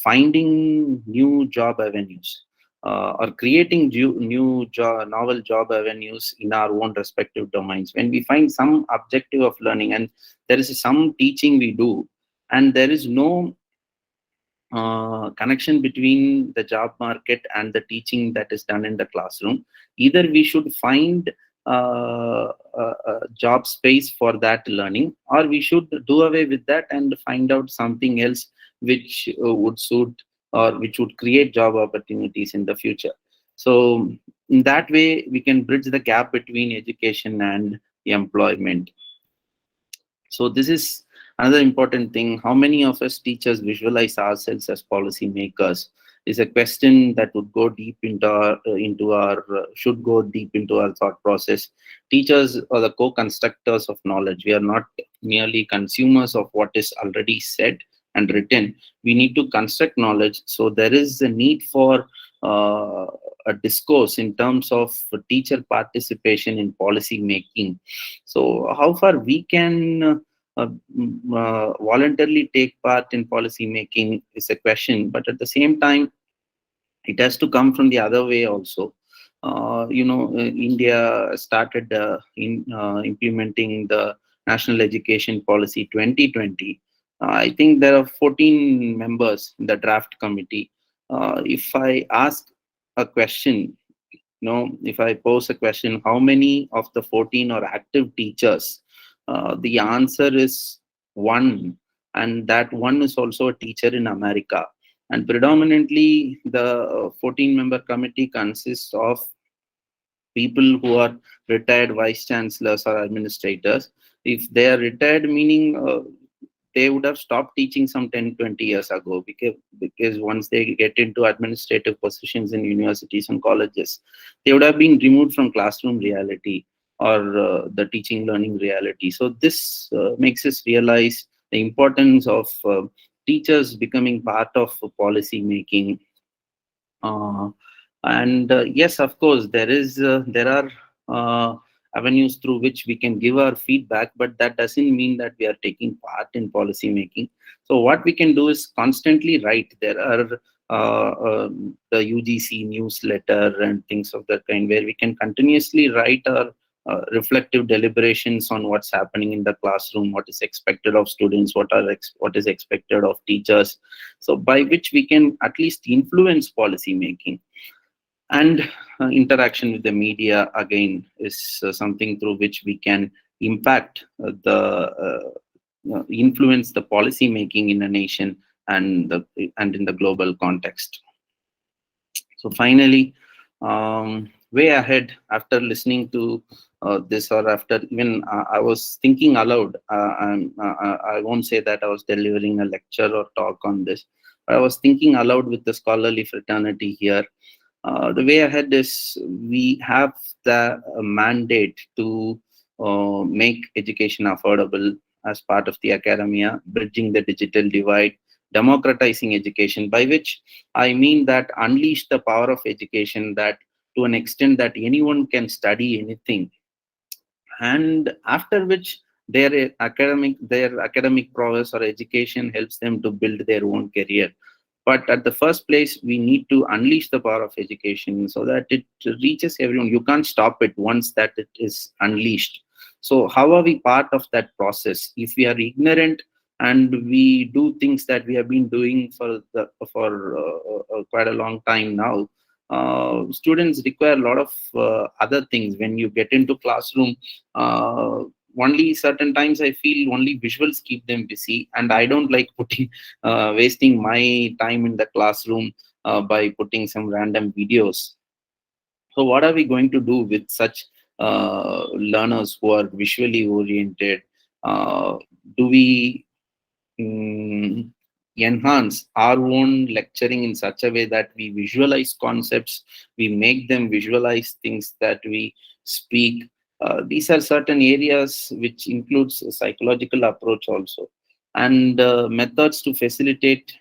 finding new job avenues, or creating novel job avenues in our own respective domains. When we find some objective of learning, and there is some teaching we do, and there is no connection between the job market and the teaching that is done in the classroom, either we should find a job space for that learning, or we should do away with that and find out something else which would suit, or which would create job opportunities in the future. So in that way we can bridge the gap between education and employment. So this is another important thing. How many of us teachers visualize ourselves as policymakers is a question that would go deep should go deep into our thought process. Teachers are the co-constructors of knowledge. We are not merely consumers of what is already said and written. We need to construct knowledge. So there is a need for a discourse in terms of teacher participation in policy making. So how far we can voluntarily take part in policy making is a question, but at the same time it has to come from the other way also. India started implementing the National Education Policy 2020. I think there are 14 members in the draft committee. If I ask a question, if I pose a question, how many of the 14 are active teachers? The answer is one, and that one is also a teacher in America. And predominantly, the 14-member committee consists of people who are retired vice chancellors or administrators. If they are retired, meaning they would have stopped teaching some 10-20 years ago, because once they get into administrative positions in universities and colleges, they would have been removed from classroom reality, or the teaching learning reality. So this makes us realize the importance of teachers becoming part of policy making. uh, and yes, of course, there are avenues through which we can give our feedback, but that doesn't mean that we are taking part in policy making. So what we can do is constantly write. There are the UGC newsletter and things of that kind, where we can continuously write our reflective deliberations on what's happening in the classroom, what is expected of students, what is expected of teachers, so by which we can at least influence policy making. And interaction with the media again is something through which we can impact influence the policy making in a nation, and in the global context. So finally, way ahead, after listening to this, or after even I was thinking aloud. I won't say that I was delivering a lecture or talk on this, but I was thinking aloud with the scholarly fraternity here. The way ahead is we have the mandate to make education affordable as part of the academia, bridging the digital divide, democratizing education, by which I mean that unleash the power of education, that to an extent that anyone can study anything, and after which their academic prowess or education helps them to build their own career. But at the first place, we need to unleash the power of education so that it reaches everyone. You can't stop it once that it is unleashed. So how are we part of that process? If we are ignorant and we do things that we have been doing for quite a long time now, students require a lot of other things. When you get into classroom, only certain times I feel only visuals keep them busy, and I don't like wasting my time in the classroom by putting some random videos. So what are we going to do with such learners who are visually oriented? Do we enhance our own lecturing in such a way that we visualize concepts, we make them visualize things that we speak? These are certain areas which includes a psychological approach also, and methods to facilitate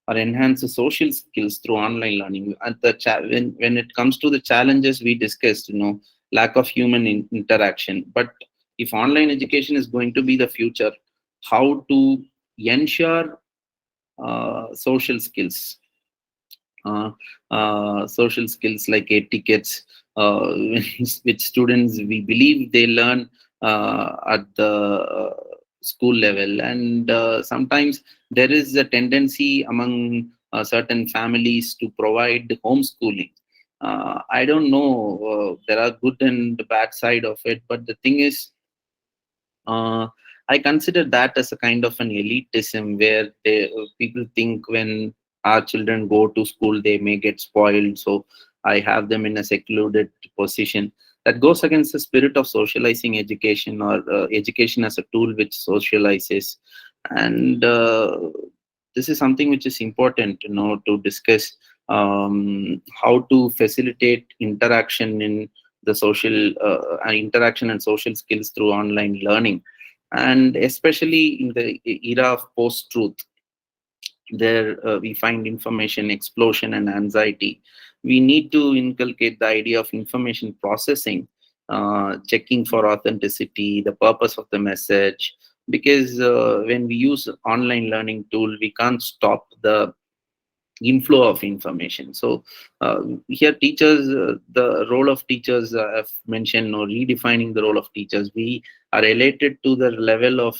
or enhance the social skills through online learning. At the when it comes to the challenges we discussed, lack of human interaction. But if online education is going to be the future, how to ensure social skills, uh, social skills like etiquettes, uh, which students we believe they learn at the school level. And sometimes there is a tendency among certain families to provide homeschooling. I don't know, there are good and bad side of it, but the thing is, uh, I consider that as a kind of an elitism where people think when our children go to school, they may get spoiled. So I have them in a secluded position. That goes against the spirit of socializing education, or education as a tool which socializes. And this is something which is important, to discuss how to facilitate interaction in the social interaction and social skills through online learning. And especially in the era of post-truth, there we find information explosion and anxiety. We need to inculcate the idea of information processing, checking for authenticity, the purpose of the message, because when we use online learning tool, we can't stop the inflow of information. So here teachers, the role of teachers, I've mentioned, or redefining the role of teachers. We are related to the level of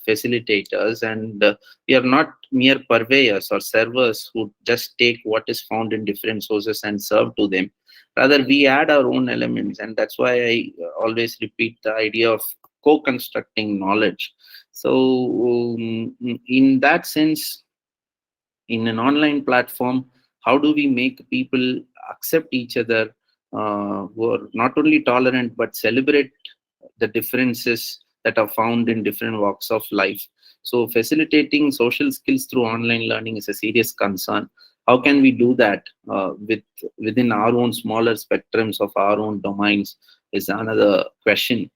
facilitators, and we are not mere purveyors or servers who just take what is found in different sources and serve to them. Rather, we add our own elements, and that's why I always repeat the idea of co-constructing knowledge. So in that sense, in an online platform, how do we make people accept each other, who are not only tolerant but celebrate the differences that are found in different walks of life? So facilitating social skills through online learning is a serious concern. How can we do that within our own smaller spectrums of our own domains is another question.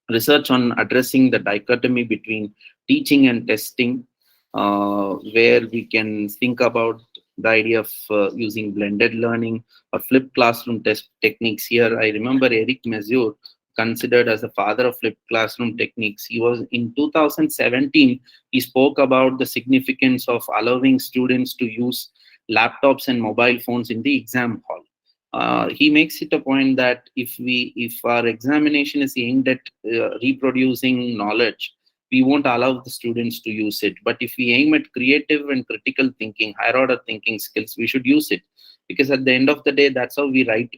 Research on addressing the dichotomy between teaching and testing, where we can think about the idea of using blended learning or flipped classroom test techniques. Here, I remember Eric Mazur, considered as the father of flipped classroom techniques. He was in 2017. He spoke about the significance of allowing students to use laptops and mobile phones in the exam hall. He makes it a point that if our examination is aimed at reproducing knowledge, we won't allow the students to use it. But if we aim at creative and critical thinking, higher order thinking skills, we should use it, because at the end of the day, that's how we write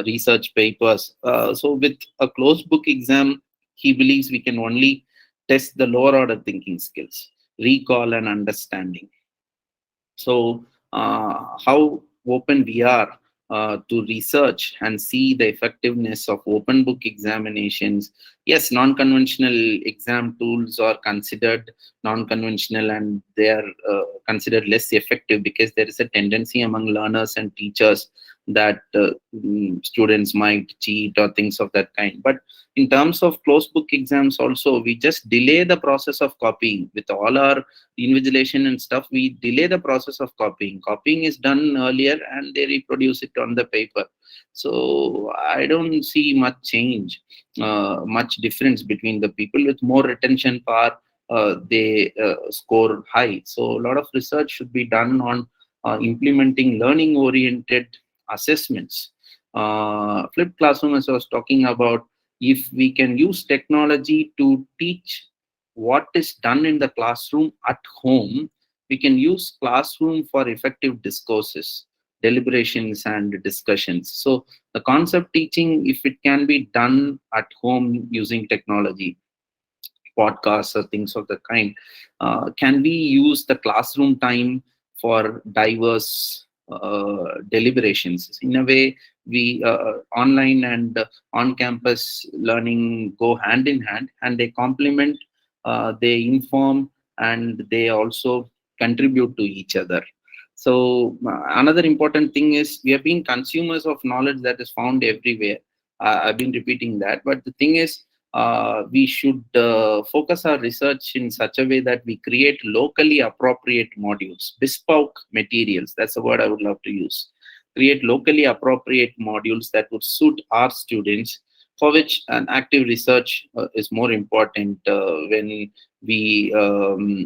research papers. So with a closed book exam, he believes we can only test the lower order thinking skills, recall and understanding. So, how open we are to research and see the effectiveness of open book examinations. Yes, non-conventional exam tools are considered non-conventional, and they are considered less effective because there is a tendency among learners and teachers that students might cheat or things of that kind. But in terms of closed book exams also, we just delay the process of copying. With all our invigilation and stuff, we delay the process of copying is done earlier and they reproduce it on the paper. So I don't see much change, much difference between the people with more retention power. They score high. So a lot of research should be done on implementing learning oriented assessments. Flipped classroom, as I was talking about, if we can use technology to teach what is done in the classroom at home, we can use classroom for effective discourses, deliberations, and discussions. So the concept teaching, if it can be done at home using technology, podcasts or things of the kind, can we use the classroom time for diverse deliberations? In a way, we online and on-campus learning go hand in hand, and they complement, they inform, and they also contribute to each other. So another important thing is we have been consumers of knowledge that is found everywhere. I've been repeating that, but the thing is, we should focus our research in such a way that we create locally appropriate modules, bespoke materials. That's the word I would love to use. Create locally appropriate modules that would suit our students, for which an active research is more important when we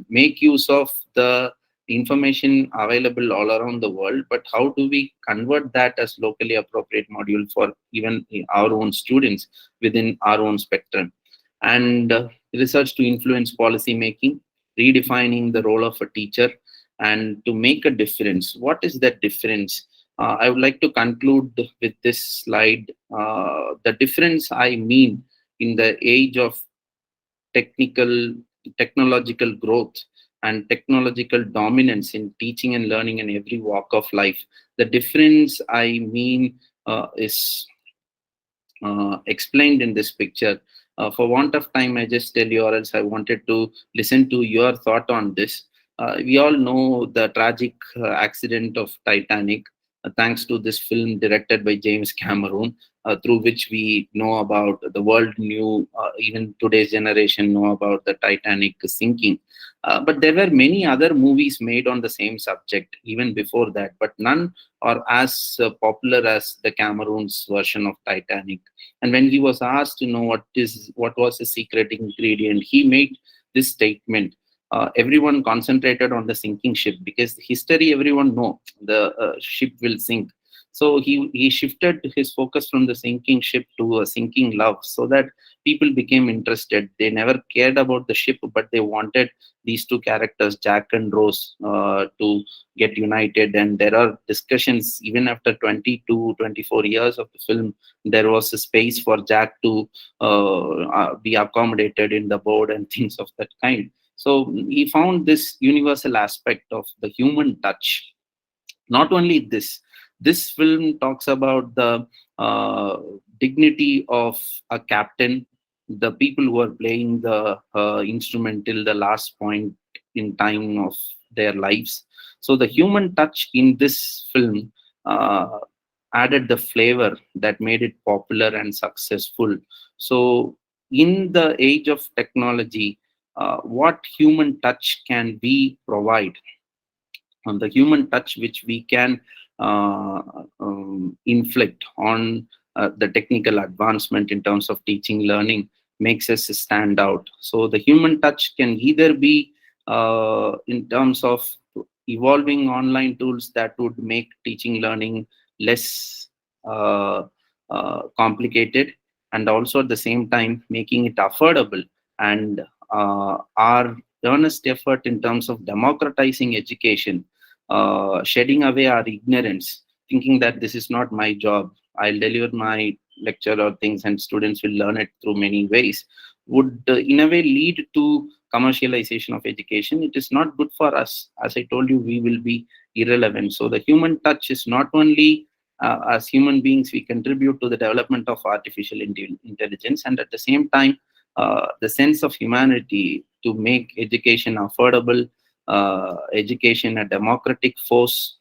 make use of the information available all around the world. But how do we convert that as locally appropriate module for even our own students within our own spectrum? And research to influence policy making, redefining the role of a teacher, and to make a difference. What is that difference? I would like to conclude with this slide. The difference I mean in the age of technological growth and technological dominance in teaching and learning in every walk of life. The difference I mean is explained in this picture. For want of time, I just tell you, or else I wanted to listen to your thought on this. We all know the tragic accident of Titanic, thanks to this film directed by James Cameron, through which we know about, the world knew, even today's generation know about the Titanic sinking. But there were many other movies made on the same subject even before that, but none are as popular as the Cameron's version of Titanic. And when he was asked to know what was the secret ingredient, he made this statement. Everyone concentrated on the sinking ship, because history everyone know the ship will sink. So he shifted his focus from the sinking ship to a sinking love, so that people became interested. They never cared about the ship, but they wanted these two characters, Jack and Rose, to get united. And there are discussions even after 24 years of the film. There was a space for Jack to be accommodated in the board and things of that kind. So he found this universal aspect of the human touch. Not only this film talks about the dignity of a captain, the people who are playing the instrument till the last point in time of their lives. So the human touch in this film added the flavor that made it popular and successful. So in the age of technology, what human touch can we provide? On the human touch which we can inflict on the technical advancement in terms of teaching learning makes us stand out. So the human touch can either be in terms of evolving online tools that would make teaching learning less complicated, and also at the same time making it affordable, and our earnest effort in terms of democratizing education, shedding away our ignorance, thinking that this is not my job, I'll deliver my lecture or things and students will learn it through many ways, would in a way lead to commercialization of education. It is not good for us. As I told you, we will be irrelevant. So the human touch is not only as human beings, we contribute to the development of artificial intelligence, and at the same time, the sense of humanity to make education affordable, education a democratic force,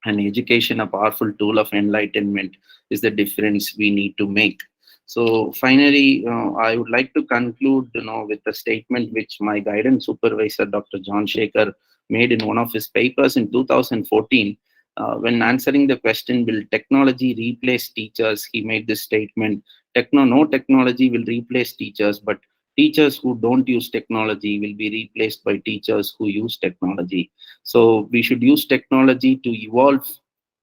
and education a powerful tool of enlightenment is the difference we need to make. So finally, I would like to conclude, with a statement which my guidance supervisor, Dr. John Shaker, made in one of his papers in 2014. When answering the question, will technology replace teachers? He made this statement: no technology will replace teachers, but teachers who don't use technology will be replaced by teachers who use technology. So we should use technology to evolve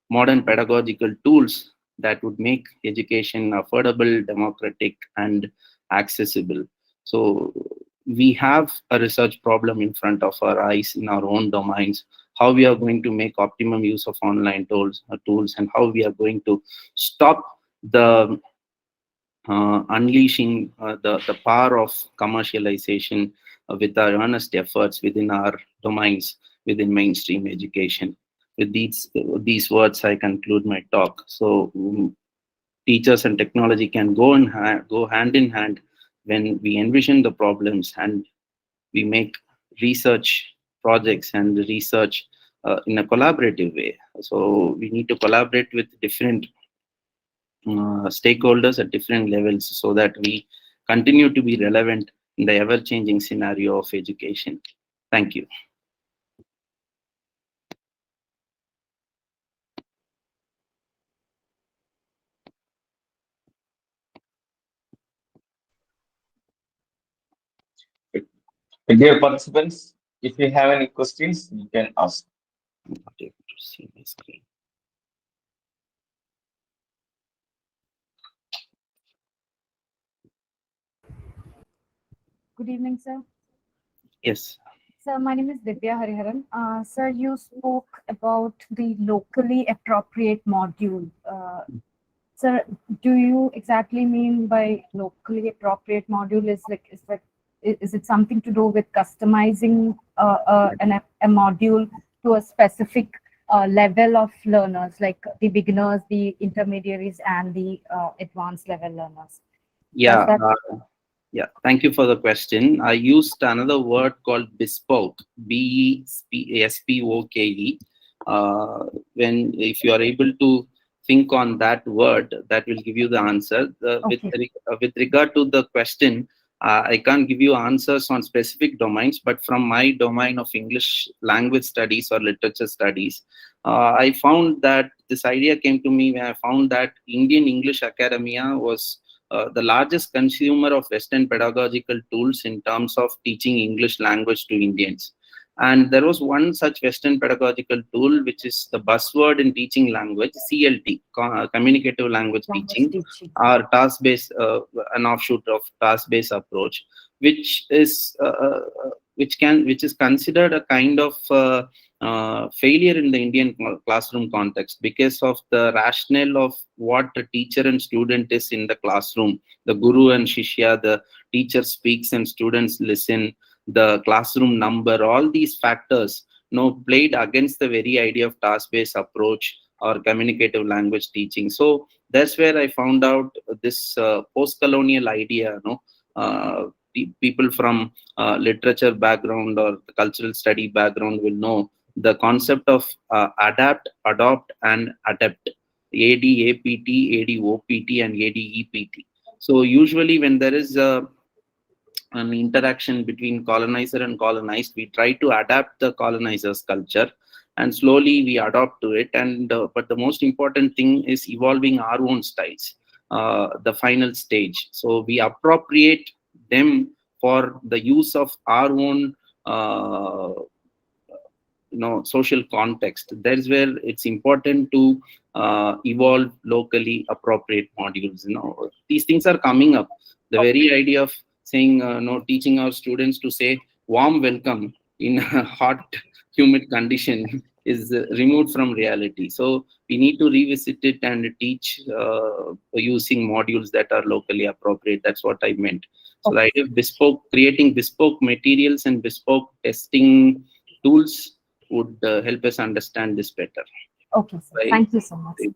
modern pedagogical tools that would make education affordable, democratic, and accessible. So we have a research problem in front of our eyes in our own domains, how we are going to make optimum use of online tools, and how we are going to stop the unleashing the power of commercialization with our earnest efforts within our domains within mainstream education. With these words, I conclude my talk. So teachers and technology can go hand in hand when we envision the problems and we make research projects and research in a collaborative way. So we need to collaborate with different stakeholders at different levels, so that we continue to be relevant in the ever-changing scenario of education. Thank you. Dear participants, if you have any questions, you can ask. I'm not able to see my screen. Good evening, sir. Yes. Sir, my name is Divya Hariharan. Sir, you spoke about the locally appropriate module. Sir, do you exactly mean by locally appropriate module is it something to do with customizing a module to a specific level of learners, like the beginners, the intermediaries, and the advanced level learners? Does Yeah. that Yeah, thank you for the question. I used another word called bespoke, bespoke. When if you are able to think on that word, that will give you the answer. okay? With regard to the question, I can't give you answers on specific domains, but from my domain of English language studies or literature studies, I found that this idea came to me when I found that Indian English academia was the largest consumer of Western pedagogical tools in terms of teaching English language to Indians. And there was one such Western pedagogical tool, which is the buzzword in teaching language, CLT, communicative language Language teaching, teaching. or task-based, an offshoot of task-based approach, which is which is considered a kind of failure in the Indian classroom context because of the rationale of what a teacher and student is in the classroom. The guru and shishya, the teacher speaks and students listen, the classroom number, all these factors played against the very idea of task-based approach or communicative language teaching. So that's where I found out this post-colonial idea. People from literature background or the cultural study background will know the concept of adapt, adopt, and adapt. ADAPT, ADOPT, and ADEPT. So usually when there is an interaction between colonizer and colonized, we try to adapt the colonizer's culture, and slowly we adopt to it. And but the most important thing is evolving our own styles, the final stage. So we appropriate them for the use of our own social context. That's where it's important to evolve locally appropriate modules. These things are coming up. The very idea of saying teaching our students to say warm welcome in a hot humid condition is removed from reality. So we need to revisit it and teach using modules that are locally appropriate. That's what I meant. So the idea of creating bespoke materials and bespoke testing tools would help us understand this better. Okay, sir. Right? Thank you so much.